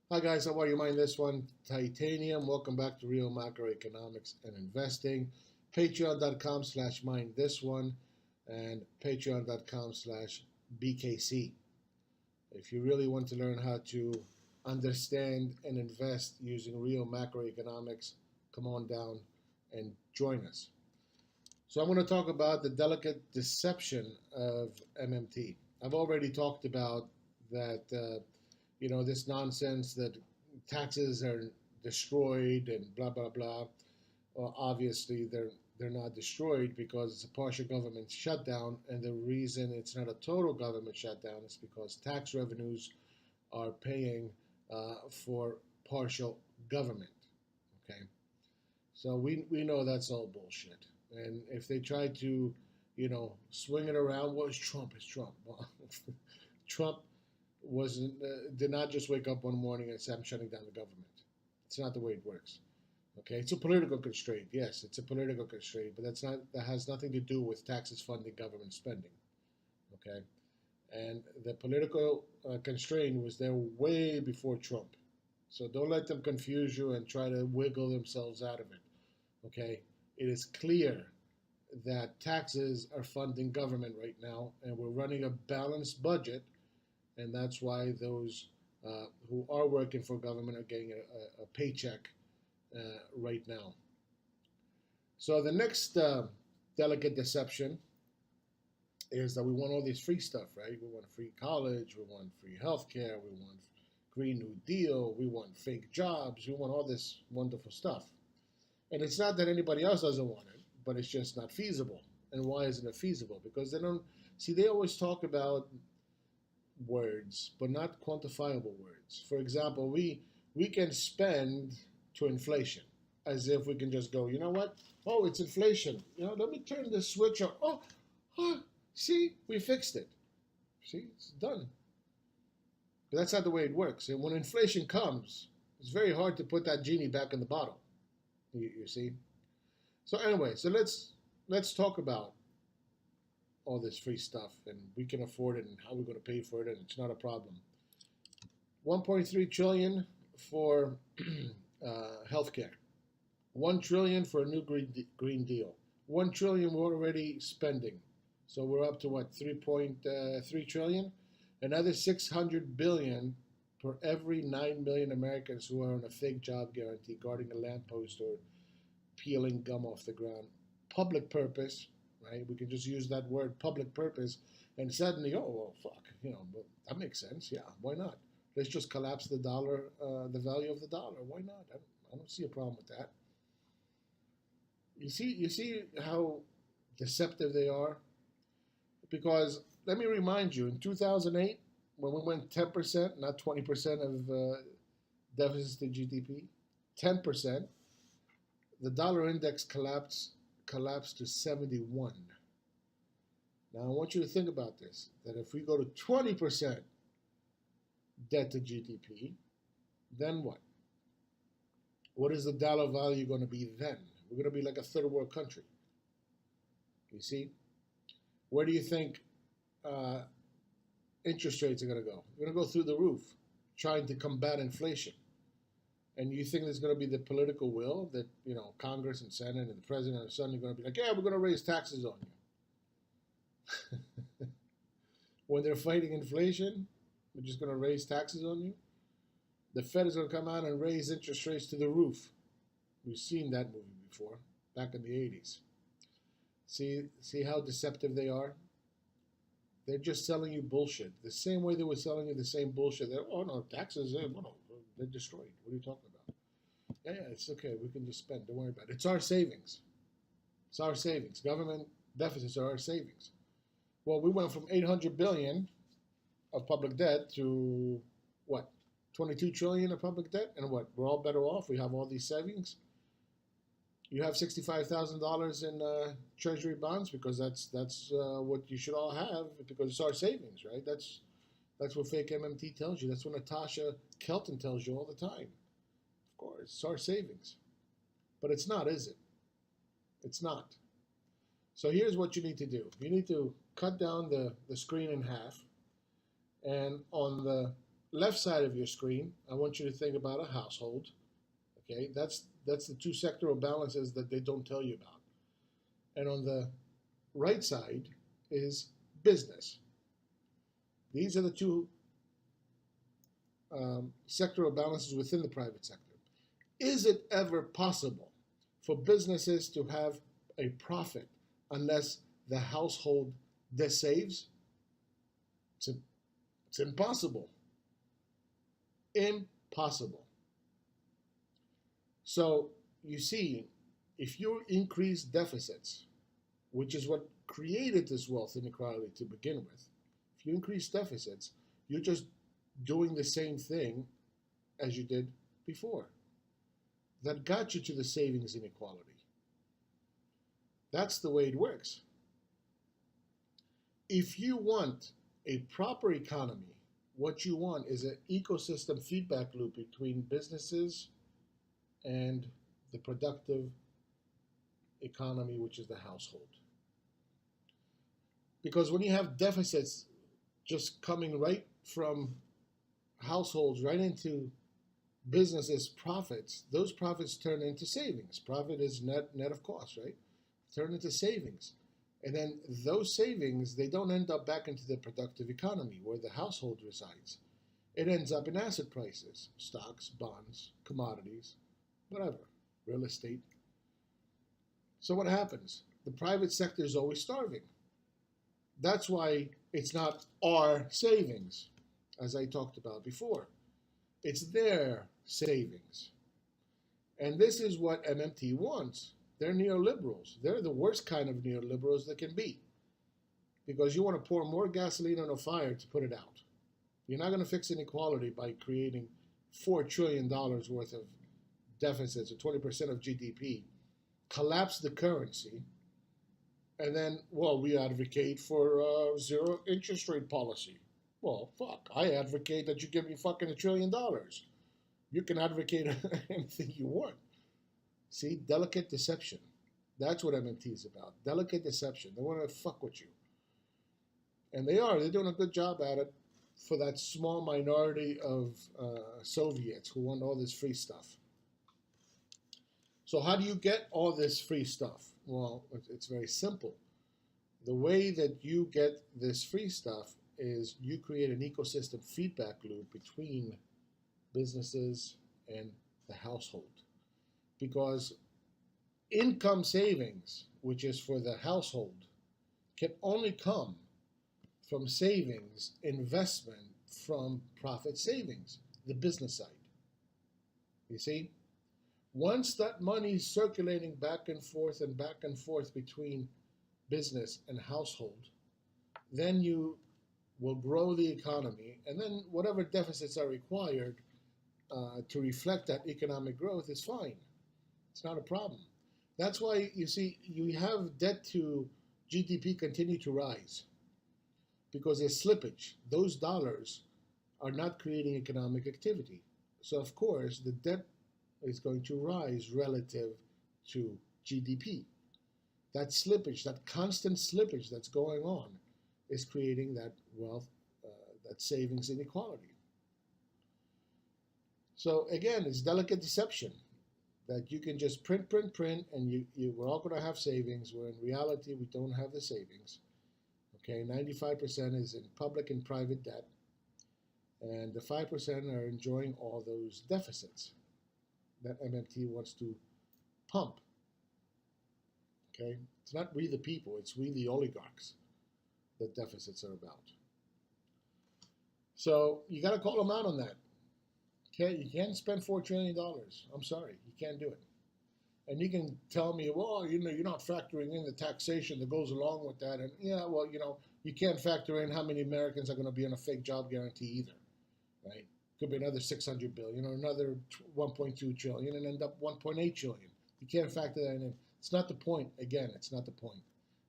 Hi guys, how are you? Mind this one, Titanium. Welcome back to Real Macroeconomics and Investing. Patreon.com/mind this one and patreon.com/BKC. If you really want to learn how to understand and invest using real macroeconomics, come on down and join us. So I'm going to talk about the delicate deception of MMT. I've already talked about that. This nonsense that taxes are destroyed and blah blah blah. Well, obviously they're not destroyed because it's a partial government shutdown, and the reason it's not a total government shutdown is because tax revenues are paying for partial government. Okay, so we know that's all bullshit. And if they try to, swing it around, well, it's Trump, it's Trump. Well, Trump wasn't did not just wake up one morning and say I'm shutting down the government. It's not the way it works. Okay, it's a political constraint. Yes, it's a political constraint, but that has nothing to do with taxes funding government spending. Okay, and the political constraint was there way before Trump. So don't let them confuse you and try to wiggle themselves out of it. Okay, it is clear that taxes are funding government right now, and we're running a balanced budget, and that's why those who are working for government are getting a paycheck right now. So the next delicate deception is that we want all this free stuff, right? We want free college, we want free healthcare, we want Green New Deal, we want fake jobs, we want all this wonderful stuff. And it's not that anybody else doesn't want it, but it's just not feasible. And why isn't it feasible? Because they don't see. They always talk about words, but not quantifiable words. For example, we can spend to inflation as if we can just go, you know what? Oh, it's inflation. Let me turn the switch on. Oh, see, we fixed it. See, it's done. But that's not the way it works. And when inflation comes, it's very hard to put that genie back in the bottle. You see. So anyway, so let's talk about all this free stuff, and we can afford it, and how we're going to pay for it, and it's not a problem. 1.3 trillion for healthcare, 1 trillion for a new green deal, 1 trillion we're already spending, so we're up to what, 3.3 trillion. Another 600 billion for every 9 million Americans who are on a fake job guarantee, guarding a lamppost or peeling gum off the ground. Public purpose, right? We can just use that word, public purpose, and suddenly, oh, well, fuck, but that makes sense. Yeah, why not? Let's just collapse the dollar, the value of the dollar. Why not? I don't see a problem with that. You see how deceptive they are? Because let me remind you, in 2008, when we went 10%, not 20% of deficit to GDP, 10%, the dollar index collapsed to 71. Now I want you to think about this, that if we go to 20% debt to GDP, then what? What is the dollar value going to be then? We're going to be like a third world country. You see? Where do you think interest rates are going to go? They're going to go through the roof, trying to combat inflation. And you think there's going to be the political will that, Congress and Senate and the president are suddenly going to be like, yeah, we're going to raise taxes on you. When they're fighting inflation, we're just going to raise taxes on you. The Fed is going to come out and raise interest rates to the roof. We've seen that movie before, back in the 80s. See how deceptive they are? They're just selling you bullshit. The same way they were selling you the same bullshit. Oh, no, taxes, they're destroyed. What are you talking about? Yeah, it's okay. We can just spend. Don't worry about it. It's our savings. It's our savings. Government deficits are our savings. Well, we went from 800 billion of public debt to what? 22 trillion of public debt, and what? We're all better off. We have all these savings. You have $65,000 in treasury bonds because that's what you should all have, because it's our savings, right? That's what FAKEMMT tells you. That's what Natasha Kelton tells you all the time. Of course, it's our savings, but it's not, is it? It's not. So here's what you need to do. You need to cut down the screen in half, and on the left side of your screen, I want you to think about a household. Okay, that's the two sectoral balances that they don't tell you about. And on the right side is business. These are the two sectoral balances within the private sector. Is it ever possible for businesses to have a profit unless the household saves? It's impossible. Impossible. So you see, if you increase deficits, which is what created this wealth inequality to begin with, if you increase deficits, you're just doing the same thing as you did before. That got you to the savings inequality. That's the way it works. If you want a proper economy, what you want is an ecosystem feedback loop between businesses and the productive economy, which is the household. Because when you have deficits just coming right from households right into businesses' profits, those profits turn into savings. Profit is net of cost, right? Turn into savings. And then those savings, they don't end up back into the productive economy where the household resides. It ends up in asset prices, stocks, bonds, commodities, whatever, real estate. So what happens? The private sector is always starving. That's why it's not our savings, as I talked about before. It's their savings. And this is what MMT wants. They're neoliberals. They're the worst kind of neoliberals that can be. Because you want to pour more gasoline on a fire to put it out. You're not going to fix inequality by creating $4 trillion worth of deficits, or 20% of GDP, collapse the currency, and then, well, we advocate for zero interest rate policy. Well, fuck, I advocate that you give me fucking $1 trillion. You can advocate anything you want. See, delicate deception. That's what MMT is about. Delicate deception. They want to fuck with you. And they are. They're doing a good job at it for that small minority of Soviets who want all this free stuff. So how do you get all this free stuff? Well, it's very simple. The way that you get this free stuff is you create an ecosystem feedback loop between businesses and the household. Because income savings, which is for the household, can only come from savings, investment from profit savings, the business side. You see? Once that money is circulating back and forth between business and household, then you will grow the economy, and then whatever deficits are required to reflect that economic growth is fine. It's not a problem. That's why, you see, you have debt to GDP continue to rise because there's slippage. Those dollars are not creating economic activity. So, of course, the debt is going to rise relative to GDP. That slippage, that constant slippage that's going on is creating that wealth, that savings inequality. So again, it's delicate deception that you can just print, and we're all going to have savings, where in reality we don't have the savings. Okay, 95% is in public and private debt, and the 5% are enjoying all those deficits that MMT wants to pump. Okay, it's not we the people, it's we the oligarchs that deficits are about. So you got to call them out on that. Okay, you can't spend $4 trillion. I'm sorry, you can't do it. And you can tell me, well, you know, you're not factoring in the taxation that goes along with that. And yeah, well, you know, you can't factor in how many Americans are going to be on a fake job guarantee either, right? Could be another 600 billion or another 1.2 trillion and end up 1.8 trillion. You can't factor that in. It's not the point. Again, it's not the point.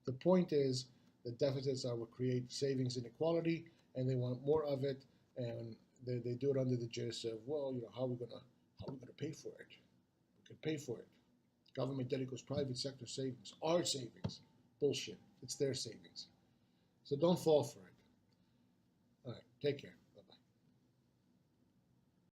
The point is the deficits will create savings inequality, and they want more of it, and they do it under the gist of, well, you know, how are we gonna pay for it? We can pay for it. Government debt equals private sector savings. Our savings. Bullshit. It's their savings. So don't fall for it. All right. Take care.